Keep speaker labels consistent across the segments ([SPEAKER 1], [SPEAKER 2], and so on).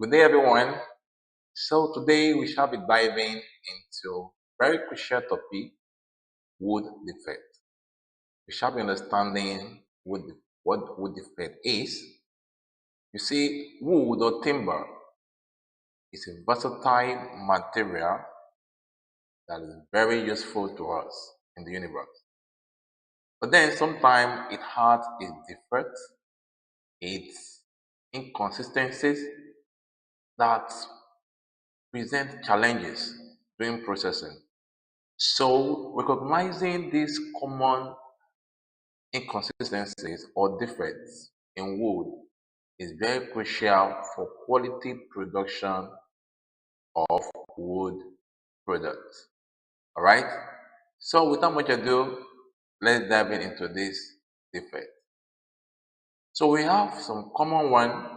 [SPEAKER 1] Good day, everyone. So today we shall be diving into very crucial topic: wood defect. We shall be understanding what wood defect is. You see, wood or timber is a versatile material that is very useful to us in the universe. But then sometimes it has its defects, its inconsistencies that present challenges during processing. So, recognizing these common inconsistencies or defects in wood is very crucial for quality production of wood products. All right. So, without much ado, let's dive into this defect. So, we have some common one.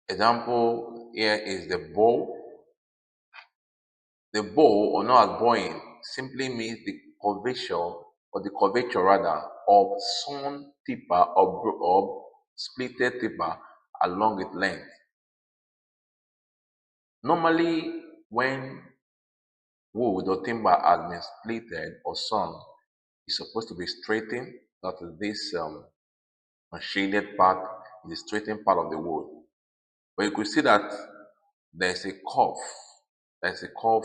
[SPEAKER 1] Example here is the bow. The bow, or known as bowing, simply means the curvature or the curvature rather of sawn tipper or splitted tipper along its length. Normally, when wood or timber has been splitted or sawn, it's supposed to be straightened. That is this unshaded part, the straightened part of the wood. But you could see that there's a curve, there's a curve,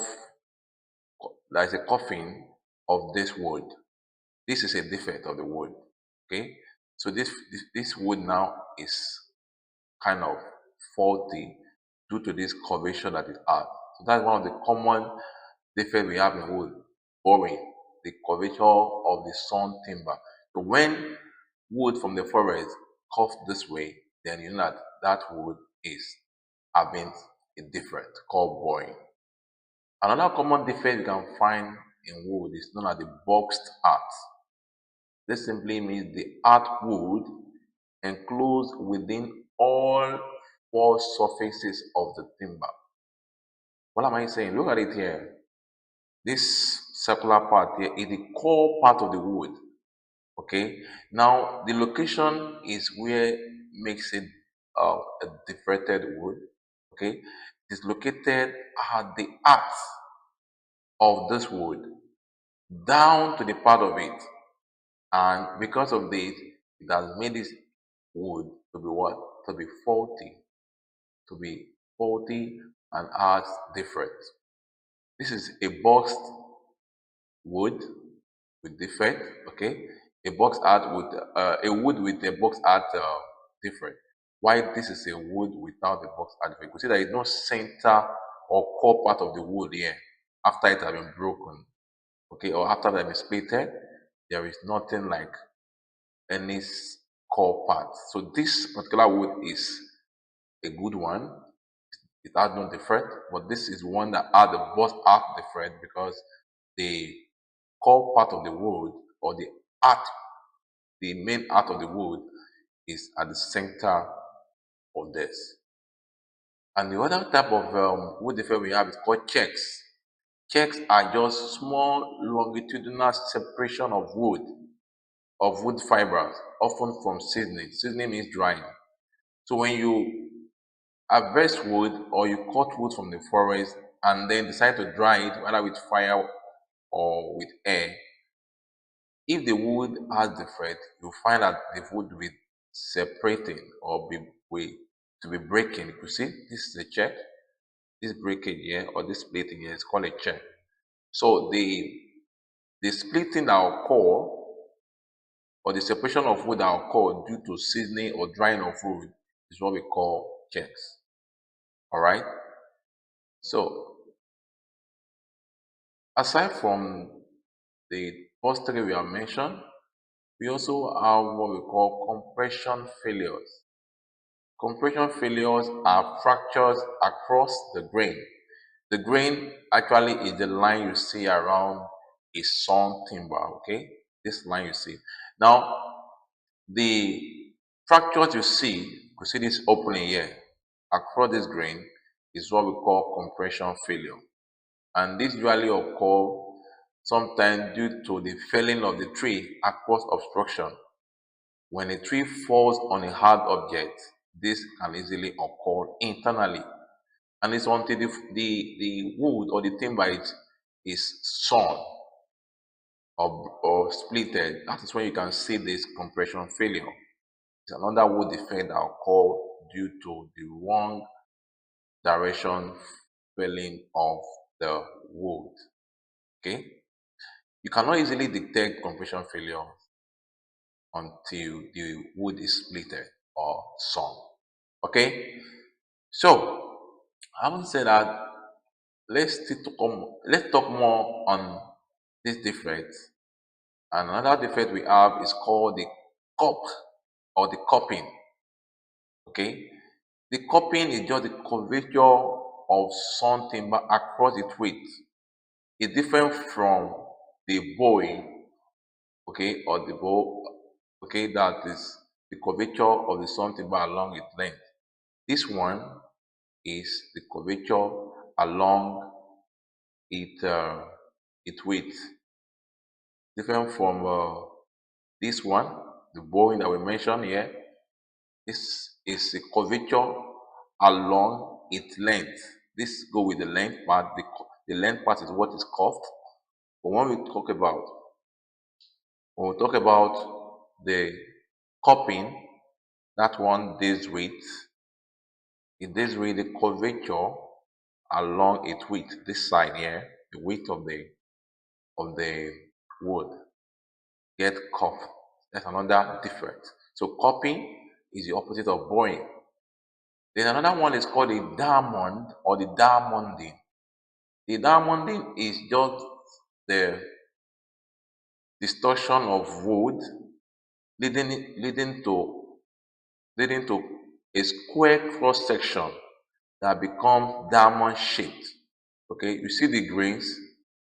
[SPEAKER 1] there's a coughing of this wood. This is a defect of the wood. Okay, so this wood now is kind of faulty due to this curvature that it has. So that's one of the common defects we have in wood, boring, the curvature of the sawn timber. So when wood from the forest cuts this way, then you know that that wood is having a defect called boring. Another common defect you can find in wood is known as the boxed art. This simply means the art wood enclosed within all four surfaces of the timber. What am I saying? Look at it here. This circular part here is the core part of the wood. Okay. Now the location is where makes it a deflected wood. Okay. It's located at the arc of this wood down to the part of it, and because of this, it has made this wood to be what? To be faulty. To be faulty and has defects. This is a boxed wood with defect, okay? A box art with a wood with a box art defect. Why this is a wood without a box art defect? You can see there is no center or core part of the wood here after it has been broken, okay, or after it has been splitted. There is nothing like any core part. So this particular wood is a good one. It has no defect, but this is one that has the both arc defect because the core part of the wood or the art, the main art of the wood is at the center of this. And the other type of wood defect we have is called checks. Checks are just small longitudinal separation of wood fibers, often from seasoning. Seasoning means drying. So when you harvest wood or you cut wood from the forest and then decide to dry it, whether with fire or with air, if the wood has defect, you find that the wood will be separating or to be breaking. You see, this is a check. This breakage here or this splitting here is called a check. So the splitting that occur or the separation of wood that occur due to seasoning or drying of wood is what we call checks. All right. So aside from the first three we have mentioned, we also have what we call compression failures. Compression failures are fractures across the grain. The grain actually is the line you see around a sawn timber, okay? This line you see. Now, the fractures you see this opening here across this grain is what we call compression failure. And this usually occur sometimes due to the felling of the tree across obstruction. When a tree falls on a hard object, this can easily occur internally. And it's until the wood or the timber is sawn or splitted, that is when you can see this compression failure. It's another wood defect that occur due to the wrong direction felling of the wood. Okay, you cannot easily detect compression failure until the wood is splitted or sawn. Okay, so having said that, let's talk more on this defect. And another defect we have is called the cup or the cupping. Okay, the cupping is just the curvature of sawn timber across its width. It's different from the bowing, okay, or the bow, okay, that is the curvature of the sawn timber along its length. This one is the curvature along its width, different from this one, the bowing that we mentioned here. This is a curvature along its length. This go with the length part. The length part is what is curved. But when we talk about the cupping, that one deals with the curvature along its width. This side here, the width of the wood get curved. That's another difference. So cupping is the opposite of bowing. Then another one is called a diamond or the diamonding. The diamonding is just the distortion of wood leading to a square cross section that becomes diamond shaped. Okay, you see the grains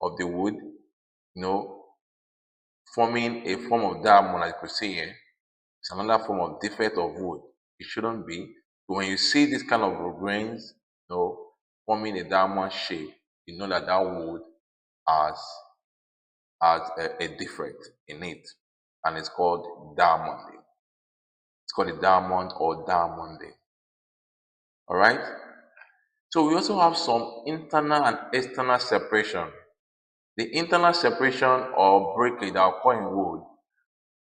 [SPEAKER 1] of the wood, forming a form of diamond like you see here. It's another form of defect of wood. It shouldn't be. But when you see this kind of grains, forming a diamond shape, you know that that wood has a defect in it, and it's called diamonding. It's called a diamond or diamonding. All right. So we also have some internal and external separation. The internal separation or breakage that occur in wood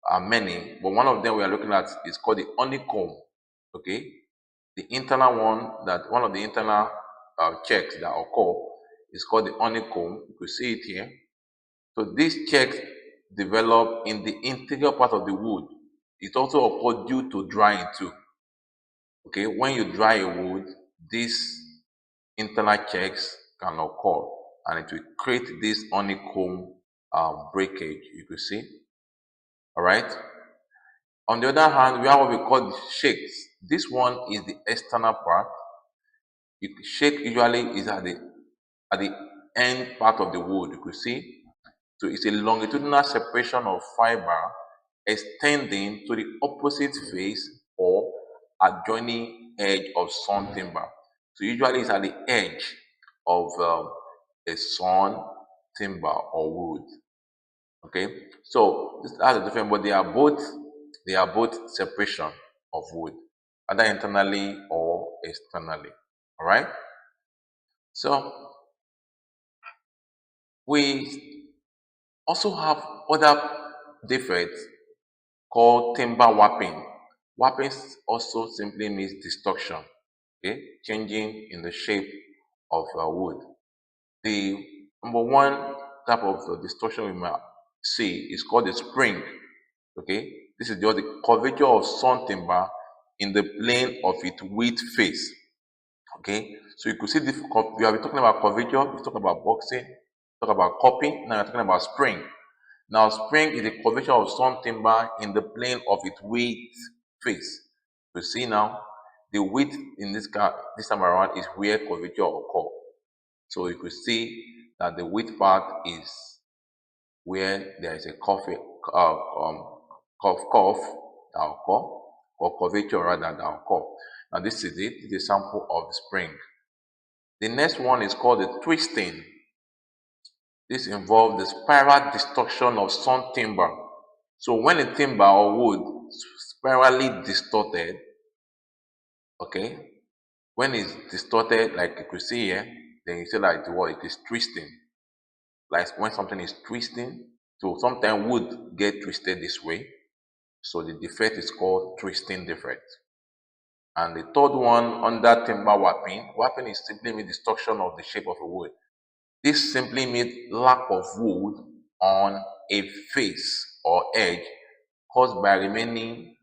[SPEAKER 1] are many, but one of them we are looking at is called the honeycomb. Okay, the internal one of the internal checks that occur is called the honeycomb. You can see it here. So these checks develop in the interior part of the wood. It also occurs due to drying too. Okay, when you dry a wood, these internal checks can occur and it will create this honeycomb breakage. You can see. All right. On the other hand, we have what we call the shakes. This one is the external part. The shake usually is at the end part of the wood. You could see. So it's a longitudinal separation of fiber extending to the opposite face or adjoining edge of sawn timber. So usually it's at the edge of a sawn timber or wood. Okay, so that's the difference, but they are both separation of wood, either internally or externally. All right. So we also have other defects called timber warping. Warping also simply means destruction, okay, changing in the shape of wood. The number one type of distortion we might see is called the spring. Okay, this is just the curvature of sawn timber in the plane of its width face. Okay, so you could see this. We have been talking about curvature, we talk about boxing, talk about cupping. Now we're talking about spring. Now, spring is the curvature of sawn timber in the plane of its width face. You see now, the width in this time around is where curvature occurs. So you could see that the width part is where there is a curve that occur, or curvature rather that occur. Now this is it. This is a sample of the spring. The next one is called the twisting. This involves the spiral distortion of sawn timber. So when a timber or wood spirally distorted, Okay, when it's distorted, like you could see here, then you say like the word it is twisting. Like when something is twisting, so sometimes wood get twisted this way. So the defect is called twisting defect. And the third one under timber warping, warping is simply mean distortion of the shape of a wood. This simply means lack of wood on a face or edge caused by remaining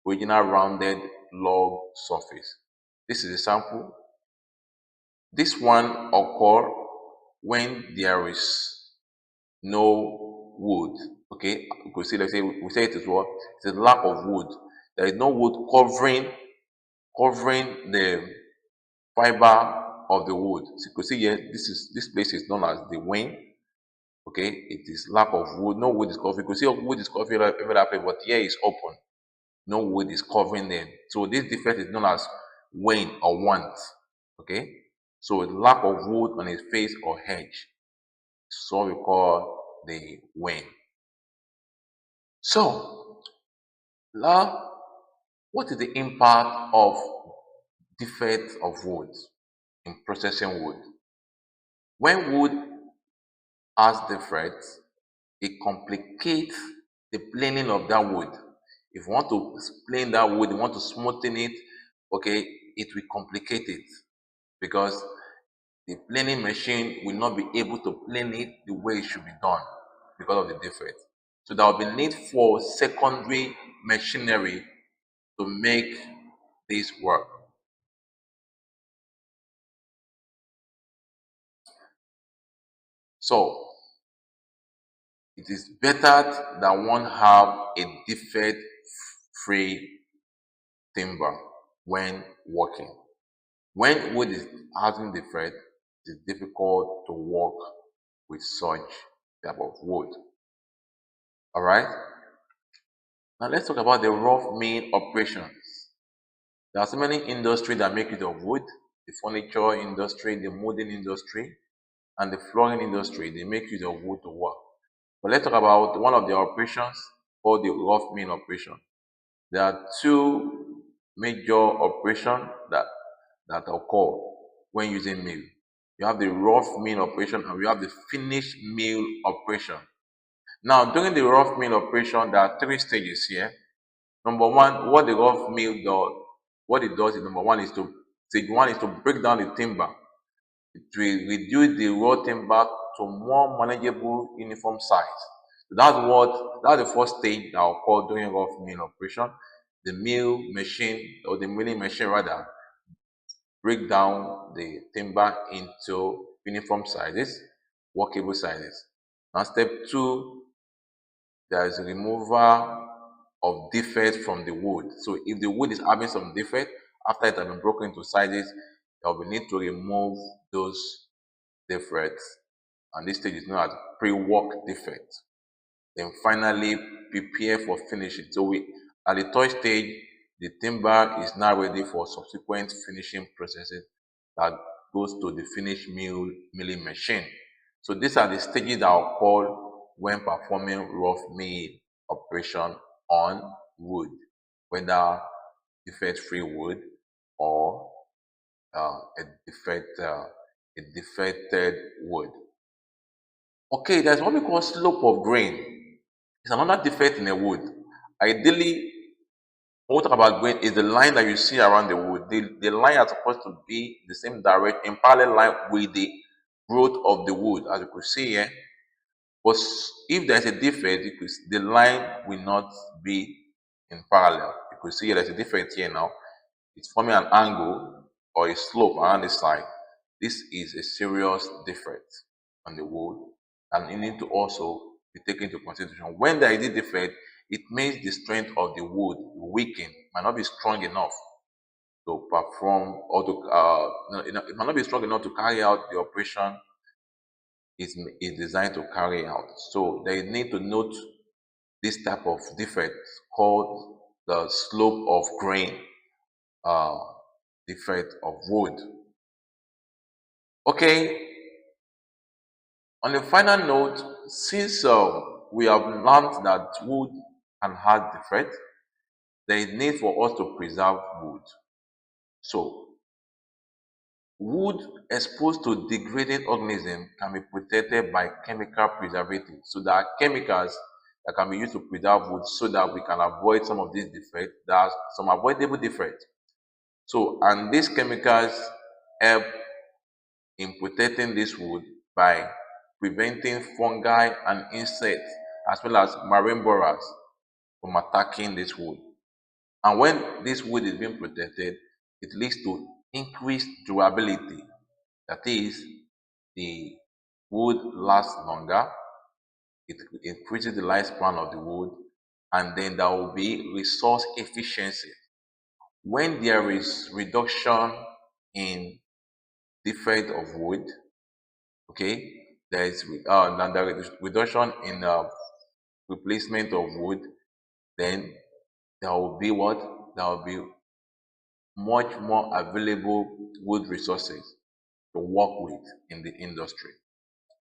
[SPEAKER 1] original rounded log surface. This is a sample. This one occur when there is no wood. Okay, you could see, let's say we say it is what? It's a lack of wood. There is no wood covering the fiber of the wood. So you could see here, this place is known as the wing. Okay, it is lack of wood. No wood is covered. You could see wood is covered every place, but here is open. No wood is covering them. So this defect is known as wane or want. Okay, so lack of wood on its face or edge. So we call the wane. So now, what is the impact of defect of wood in processing wood? When wood has defects, it complicates the planing of that wood. If you want to plane that wood, you want to smoothen it, okay, it will complicate it because the planing machine will not be able to plane it the way it should be done because of the defect. So there will be need for secondary machinery to make this work. So it is better that one have a defect free timber when working. When wood is having defect, it is difficult to work with such type of wood. All right. Now let's talk about the rough mill operations. There are so many industries that make use of wood: the furniture industry, the molding industry, and the flooring industry. They make use of wood to work. But let's talk about one of the operations called the rough mill operation. There are two major operations that occur when using mill. You have the rough mill operation and we have the finish mill operation. Now, during the rough mill operation, there are three stages here. Number one, what the rough mill does, what it does is number one is to stage one is to break down the timber. It will reduce the raw timber to more manageable uniform size. So that's the first stage that occurs during rough mill operation. The mill machine or the milling machine rather break down the timber into uniform sizes, workable sizes. Now step two, there is a removal of defects from the wood. So if the wood is having some defect, after it has been broken into sizes, there will be need to remove those defects. And this stage is known as pre-work defect. Then finally prepare for finishing. So we at the third stage, the timber is now ready for subsequent finishing processes that goes to the finish milling machine. So these are the stages that are called when performing rough mill operation on wood, whether defect-free wood or a defected wood. Okay, there's what we call slope of grain. It's another defect in a wood. Ideally, when we talk about grain, is the line that you see around the wood. The line is supposed to be the same direct in parallel line with the growth of the wood, as you could see here. But if there's a defect, the line will not be in parallel. You could see there's a defect here now. It's forming an angle or a slope around the side. This is a serious defect on the wood, and you need to also be taken into consideration. When there is a defect, it means the strength of the wood weaken, might not be strong enough to perform or to it might not be strong enough to carry out the operation is designed to carry out. So they need to note this type of defect called the slope of grain uh, defect of wood. Okay, on a final note, since we have learned that wood can have defect, there is need for us to preserve wood. So wood exposed to degrading organisms can be protected by chemical preservatives. So there are chemicals that can be used to preserve wood so that we can avoid some of these defects. There are some avoidable defects. So, and these chemicals help in protecting this wood by preventing fungi and insects as well as marine borers from attacking this wood. And when this wood is being protected, it leads to increased durability. That is, the wood lasts longer, it increases the lifespan of the wood, and then there will be resource efficiency. When there is reduction in defect of wood, okay, there is reduction in replacement of wood, then there will be what? There will be much more available wood resources to work with in the industry.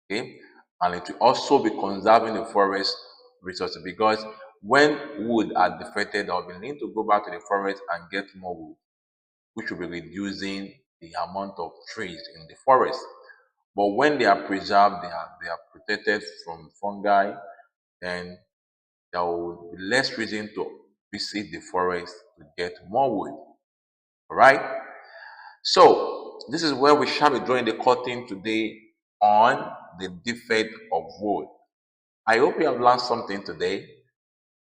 [SPEAKER 1] Okay, and it will also be conserving the forest resources because when wood are defected, there will be need to go back to the forest and get more wood, which will be reducing the amount of trees in the forest. But when they are preserved, they are protected from fungi, then there will be less reason to visit the forest to get more wood. All right. So this is where we shall be drawing the curtain today on the defect of wood. I hope you have learned something today.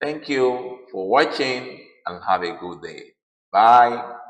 [SPEAKER 1] Thank you for watching and have a good day. Bye.